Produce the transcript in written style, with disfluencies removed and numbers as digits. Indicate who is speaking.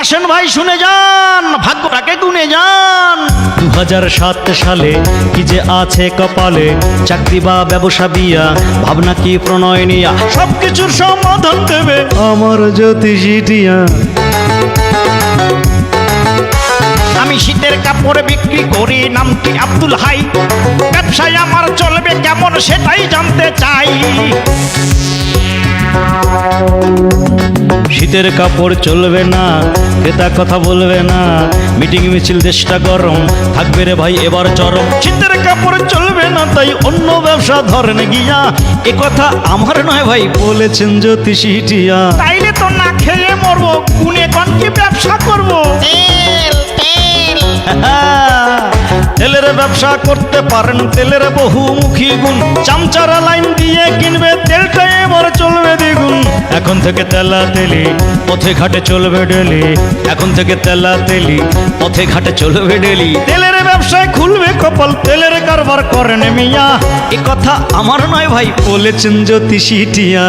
Speaker 1: আসেন ভাই শুনে যান, ভাগ্যটাকে গুনে যান। 2007 সালে কি যে আছে কপালে, চাকরি বা ব্যবসা বিয়া, ভাবনা কি প্রণয় নিয়া, সবকিছুর সমাধান দেবে আমার জ্যোতিষীটিয়া। আমি শীতের কাপড় বিক্রি করি, নামটি আব্দুল হাই। ব্যবসায় আমার চলবে কেমন সেটাই জানতে চাই। শীতের কাপড় চলবে না, ক্রেতা কথা বলবে না, মিটিং মিছিল দেশটা গরম থাকবে রে ভাই এবার চরম। শীতের কাপড় চলবে না তাই অন্য ব্যবসা ধরেন গিয়া, এ কথা আমার নয় ভাই বলেছেন জ্যোতিষীটিয়া। তাইলে তো না খেয়ে মরবো, কুনে কোন কি ব্যবসা করবো? তেলের ব্যবসা করতে পারেন, তেলের বহুমুখী গুণ, চামচারা লাইন দিয়ে কিনবে তেলটা এবার চলবে দ্বিগুণ। এখন থেকে তেলা তেলি পথে ঘাটে চলবে ডেলি, এখন থেকে তেলা তেলি পথে ঘাটে চলবে ডেলি। তেলের ব্যবসায় খুলবে কপাল, তেলের কারবার করেন মিয়া, এ কথা আমার নয় ভাই বলেছেন জ্যোতিষীটিয়া।